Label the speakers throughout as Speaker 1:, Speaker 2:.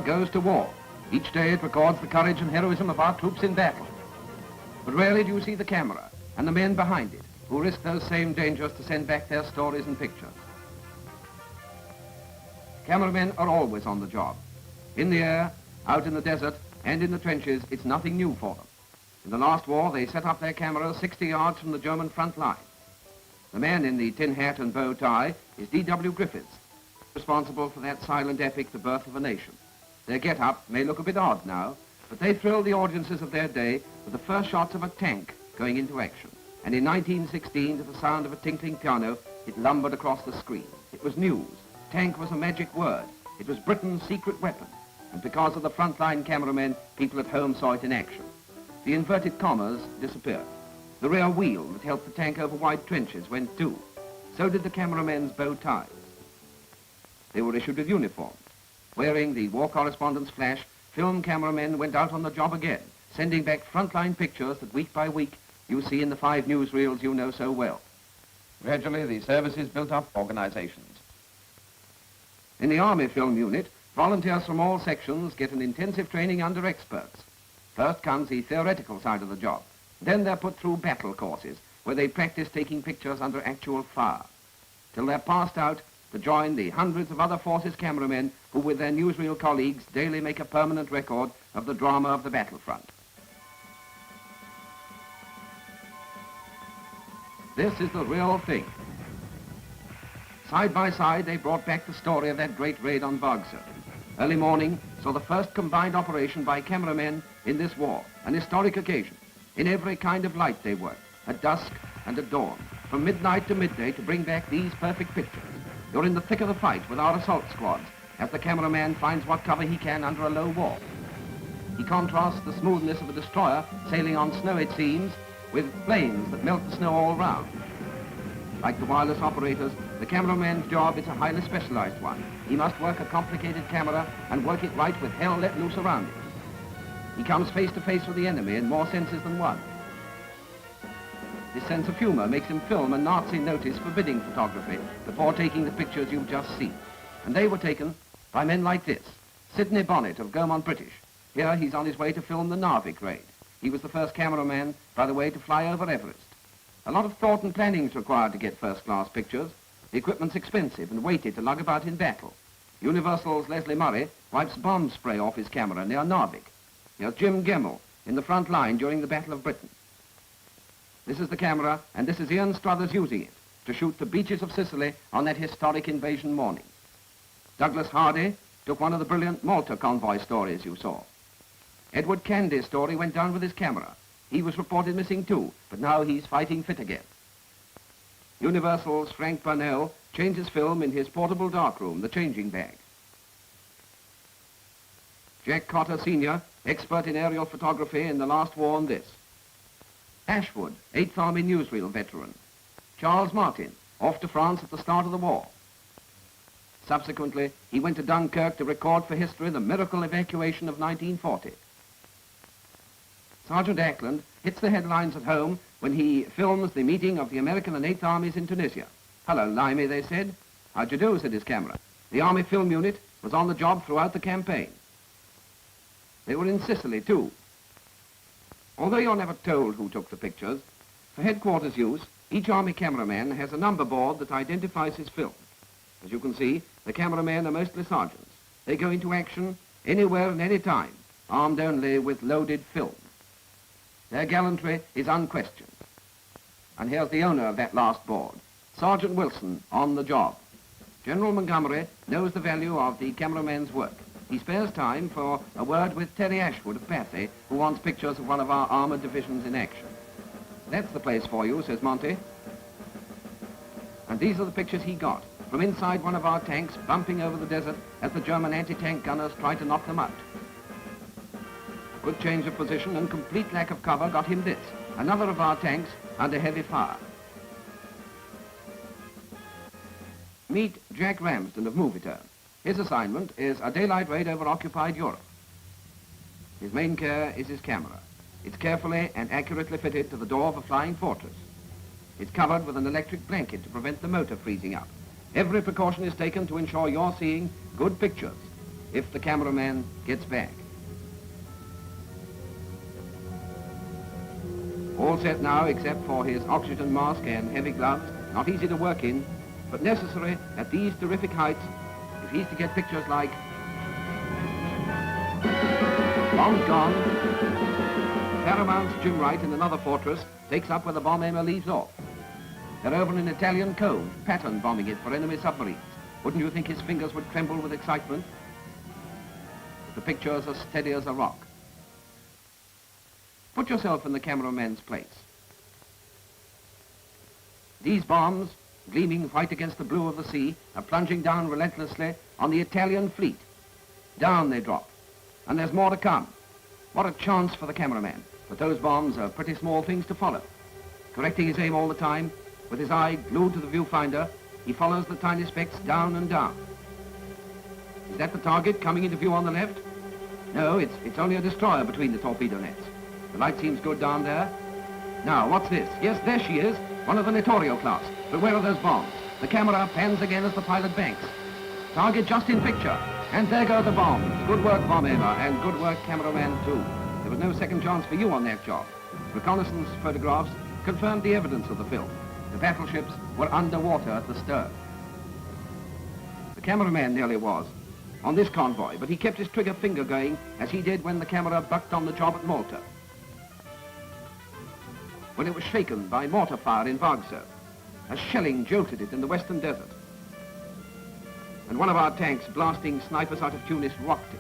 Speaker 1: goes to war. Each day it records the courage and heroism of our troops in battle. But rarely do you see the camera and the men behind it who risk those same dangers to send back their stories and pictures. Cameramen are always on the job. In the air, out in the desert, and in the trenches, it's nothing new for them. In the last war, they set up their cameras 60 yards from the German front line. The man in the tin hat and bow tie is D.W. Griffiths, responsible for that silent epic, The Birth of a Nation. Their get-up may look a bit odd now, but they thrilled the audiences of their day with the first shots of a tank going into action. And in 1916, to the sound of a tinkling piano, it lumbered across the screen. It was news. Tank was a magic word. It was Britain's secret weapon. And because of the frontline cameramen, people at home saw it in action. The inverted commas disappeared. The rear wheel that helped the tank over wide trenches went too. So did the cameramen's bow ties. They were issued with uniforms. Wearing the war correspondent's flash, film cameramen went out on the job again, sending back frontline pictures that week by week you see in the 5 newsreels you know so well. Gradually, the services built up organizations. In the Army Film Unit, volunteers from all sections get an intensive training under experts. First comes the theoretical side of the job. Then they're put through battle courses, where they practice taking pictures under actual fire, till they're passed out to join the hundreds of other forces cameramen who, with their newsreel colleagues, daily make a permanent record of the drama of the battlefront. This is the real thing. Side by side, they brought back the story of that great raid on Vargsa. Early morning saw the first combined operation by cameramen in this war, an historic occasion. In every kind of light they worked, at dusk and at dawn, from midnight to midday to bring back these perfect pictures. You're in the thick of the fight with our assault squads, as the cameraman finds what cover he can under a low wall. He contrasts the smoothness of a destroyer sailing on snow, it seems, with planes that melt the snow all round. Like the wireless operators, the cameraman's job is a highly specialized one. He must work a complicated camera and work it right with hell let loose around it. He comes face to face with the enemy in more senses than one. This sense of humor makes him film a Nazi notice forbidding photography before taking the pictures you've just seen. And they were taken by men like this. Sidney Bonnet of Gaumont British. Here he's on his way to film the Narvik raid. He was the first cameraman, by the way, to fly over Everest. A lot of thought and planning is required to get first-class pictures. The equipment's expensive and weighted to lug about in battle. Universal's Leslie Murray wipes bomb spray off his camera near Narvik. Here's Jim Gemmell in the front line during the Battle of Britain. This is the camera, and this is Ian Struthers using it to shoot the beaches of Sicily on that historic invasion morning. Douglas Hardy took one of the brilliant Malta convoy stories you saw. Edward Candy's story went down with his camera. He was reported missing too, but now he's fighting fit again. Universal's Frank Burnell changes film in his portable darkroom, the changing bag. Jack Cotter Sr., expert in aerial photography in the last war on this. Ashwood, 8th Army newsreel veteran. Charles Martin, off to France at the start of the war. Subsequently, he went to Dunkirk to record for history the miracle evacuation of 1940. Sergeant Ackland hits the headlines at home when he films the meeting of the American and 8th Armies in Tunisia. "Hello, Limey," they said. "How'd you do?" said his camera. The Army Film Unit was on the job throughout the campaign. They were in Sicily, too. Although you're never told who took the pictures, for headquarters use, each Army cameraman has a number board that identifies his film. As you can see, the cameramen are mostly sergeants. They go into action anywhere and any time, armed only with loaded film. Their gallantry is unquestioned. And here's the owner of that last board, Sergeant Wilson, on the job. General Montgomery knows the value of the cameraman's work. He spares time for a word with Terry Ashwood of Pathley, who wants pictures of one of our armored divisions in action. "That's the place for you," says Monty. And these are the pictures he got from inside one of our tanks bumping over the desert as the German anti-tank gunners tried to knock them out. Good change of position and complete lack of cover got him this, another of our tanks under heavy fire. Meet Jack Ramsden of Movieturn. His assignment is a daylight raid over occupied Europe. His main care is his camera. It's carefully and accurately fitted to the door of a flying fortress. It's covered with an electric blanket to prevent the motor freezing up. Every precaution is taken to ensure you're seeing good pictures. if the cameraman gets back. All set now except for his oxygen mask and heavy gloves, not easy to work in, but necessary at these terrific heights if he's to get pictures like bombs gone. Paramount's Jim Wright in another fortress takes up where the bomb aimer leaves off. They're over in an Italian cove, pattern bombing it for enemy submarines. Wouldn't you think his fingers would tremble with excitement? The pictures are steady as a rock. Put yourself in the cameraman's place. These bombs, gleaming white against the blue of the sea, are plunging down relentlessly on the Italian fleet. Down they drop, and there's more to come. What a chance for the cameraman, but those bombs are pretty small things to follow. Correcting his aim all the time, with his eye glued to the viewfinder, he follows the tiny specks down and down. Is that the target coming into view on the left? No, it's only a destroyer between the torpedo nets. The light seems good down there. Now, what's this? Yes, there she is, one of the Littorio class. But where are those bombs? The camera pans again as the pilot banks. Target just in picture. And there go the bombs. Good work, bomb aimer, and good work, cameraman, too. There was no second chance for you on that job. Reconnaissance photographs confirmed the evidence of the film. The battleships were underwater at the stern. The cameraman nearly was on this convoy, but he kept his trigger finger going as he did when the camera bucked on the job at Malta, when it was shaken by mortar fire in Vargso, as shelling jolted it in the western desert, and one of our tanks blasting snipers out of Tunis rocked it.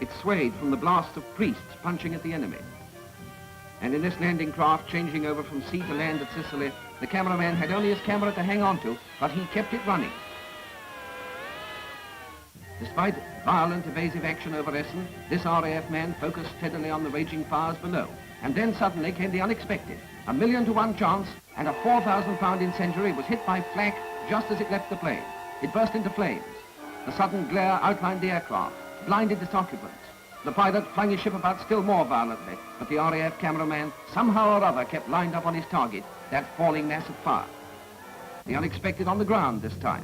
Speaker 1: It swayed from the blasts of priests punching at the enemy. And in this landing craft changing over from sea to land at Sicily, the cameraman had only his camera to hang on to, but he kept it running. Despite violent evasive action over Essen, this RAF man focused steadily on the raging fires below. And then suddenly came the unexpected. 1,000,000 to 1 chance, and a 4,000-pound incendiary was hit by flak just as it left the plane. It burst into flames. The sudden glare outlined the aircraft, blinded its occupants. The pilot flung his ship about still more violently, but the RAF cameraman somehow or other kept lined up on his target, that falling mass of fire. The unexpected on the ground this time.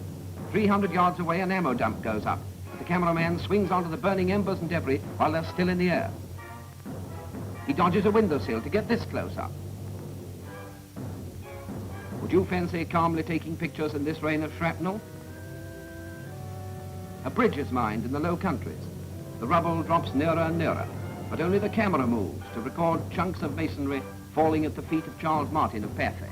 Speaker 1: 300 yards away, an ammo dump goes up. But the cameraman swings onto the burning embers and debris while they're still in the air. He dodges a windowsill to get this close up. Would you fancy calmly taking pictures in this rain of shrapnel? A bridge is mined in the Low Countries. The rubble drops nearer and nearer, but only the camera moves to record chunks of masonry falling at the feet of Charles Martin of Pathay.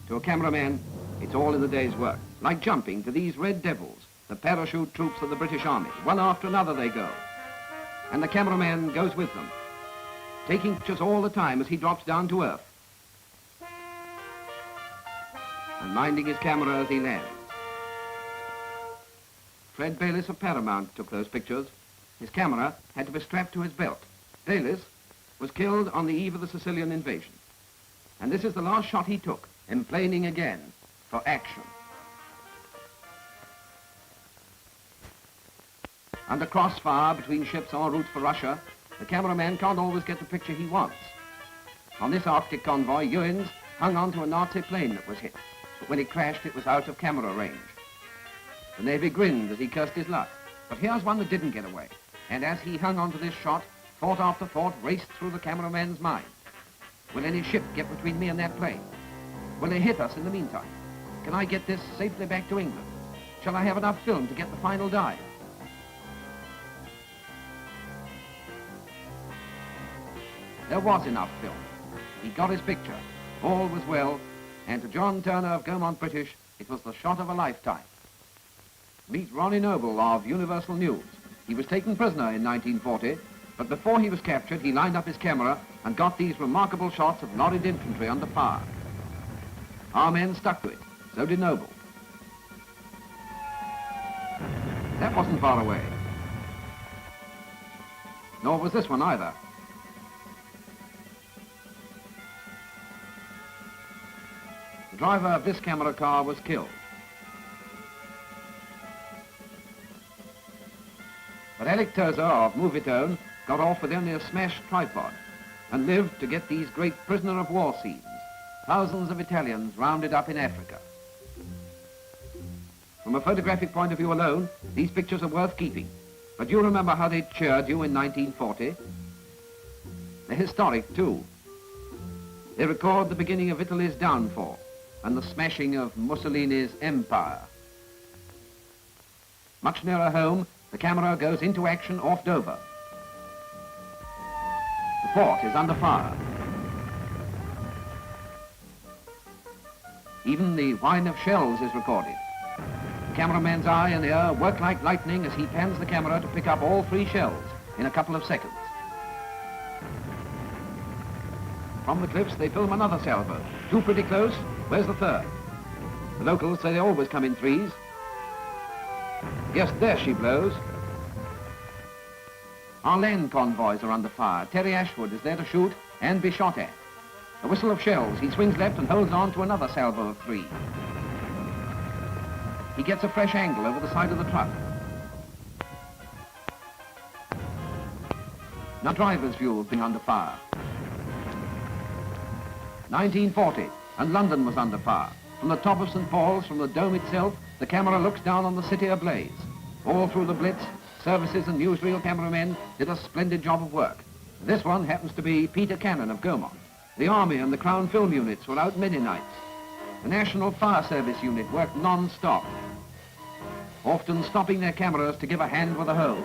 Speaker 1: To a cameraman, it's all in the day's work, like jumping to these red devils, the parachute troops of the British Army. One after another they go, and the cameraman goes with them, taking pictures all the time as he drops down to earth, and minding his camera as he lands. Fred Bayliss of Paramount took those pictures. His camera had to be strapped to his belt. Bayliss was killed on the eve of the Sicilian invasion. And this is the last shot he took, emplaning again for action. Under crossfire between ships en route for Russia, the cameraman can't always get the picture he wants. On this Arctic convoy, Ewens hung onto a Nazi plane that was hit, but when it crashed, it was out of camera range. The Navy grinned as he cursed his luck, but here's one that didn't get away. And as he hung onto this shot, thought after thought raced through the cameraman's mind. Will any ship get between me and that plane? Will they hit us in the meantime? Can I get this safely back to England? Shall I have enough film to get the final dive? There was enough film. He got his picture. All was well, and to John Turner of Gaumont British, it was the shot of a lifetime. Meet Ronnie Noble of Universal News. He was taken prisoner in 1940, but before he was captured, he lined up his camera and got these remarkable shots of lorried infantry under fire. Our men stuck to it. So did Noble. That wasn't far away. Nor was this one either. The driver of this camera car was killed. But Alec Tozer of Movietone got off with only a smashed tripod and lived to get these great prisoner of war scenes, thousands of Italians rounded up in Africa. From a photographic point of view alone, these pictures are worth keeping. But you remember how they cheered you in 1940? They're historic, too. They record the beginning of Italy's downfall and the smashing of Mussolini's empire. Much nearer home, the camera goes into action off Dover. The port is under fire. Even the whine of shells is recorded. The cameraman's eye and ear work like lightning as he pans the camera to pick up all 3 shells in a couple of seconds. From the cliffs, they film another sailboat. 2 pretty close. Where's the 3rd? The locals say they always come in 3s. Yes, there she blows. Our land convoys are under fire. Terry Ashwood is there to shoot and be shot at. A whistle of shells. He swings left and holds on to another salvo of 3. He gets a fresh angle over the side of the truck. Now driver's view of being under fire. 1940, and London was under fire. From the top of St. Paul's, from the dome itself, the camera looks down on the city ablaze. All through the Blitz, services and newsreel cameramen did a splendid job of work. This one happens to be Peter Cannon of Gaumont. The Army and the Crown Film units were out many nights. The National Fire Service unit worked non-stop, often stopping their cameras to give a hand with a hose.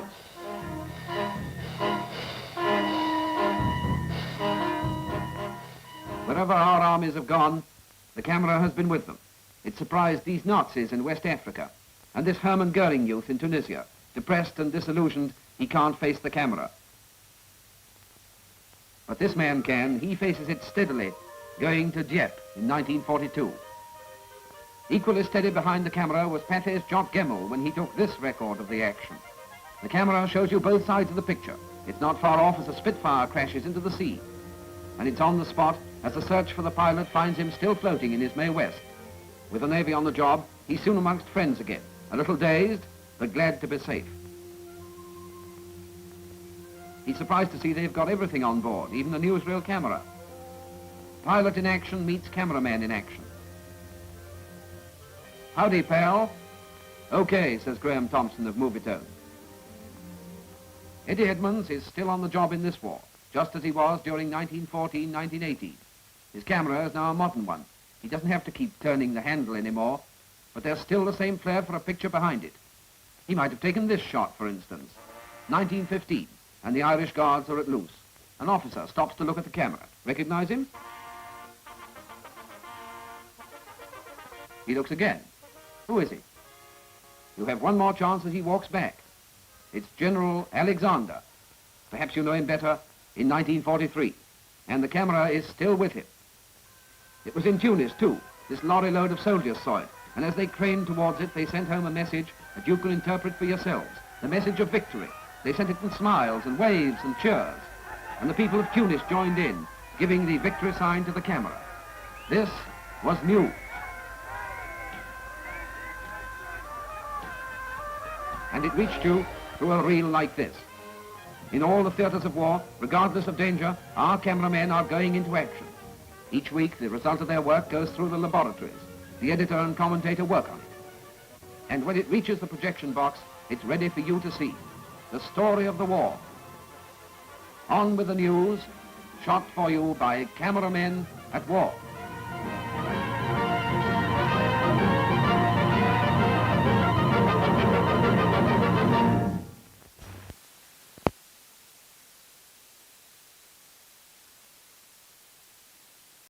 Speaker 1: Wherever our armies have gone, the camera has been with them. It surprised these Nazis in West Africa, and this Hermann Goering youth in Tunisia. Depressed and disillusioned, he can't face the camera. But this man can. He faces it steadily, going to Dieppe in 1942. Equally steady behind the camera was Pathé's Jock Gemmell when he took this record of the action. The camera shows you both sides of the picture. It's not far off as a Spitfire crashes into the sea. And it's on the spot as the search for the pilot finds him still floating in his Mae West. With the Navy on the job, he's soon amongst friends again, a little dazed, but glad to be safe. He's surprised to see they've got everything on board, even the newsreel camera. Pilot in action meets cameraman in action. Howdy, pal. Okay, says Graham Thompson of Movietone. Eddie Edmonds is still on the job in this war, just as he was during 1914-1918. His camera is now a modern one. He doesn't have to keep turning the handle anymore, but there's still the same flair for a picture behind it. He might have taken this shot, for instance. 1915, and the Irish Guards are at Loos. An officer stops to look at the camera. Recognize him? He looks again. Who is he? You have one more chance as he walks back. It's General Alexander. Perhaps you know him better in 1943. And the camera is still with him. It was in Tunis, too. This lorry load of soldiers saw it. And as they craned towards it, they sent home a message that you can interpret for yourselves. The message of victory. They sent it in smiles and waves and cheers. And the people of Tunis joined in, giving the victory sign to the camera. This was new. And it reached you through a reel like this. In all the theaters of war, regardless of danger, our cameramen are going into action. Each week, the result of their work goes through the laboratories. The editor and commentator work on it. And when it reaches the projection box, it's ready for you to see. The story of the war. On with the news, shot for you by cameramen at war.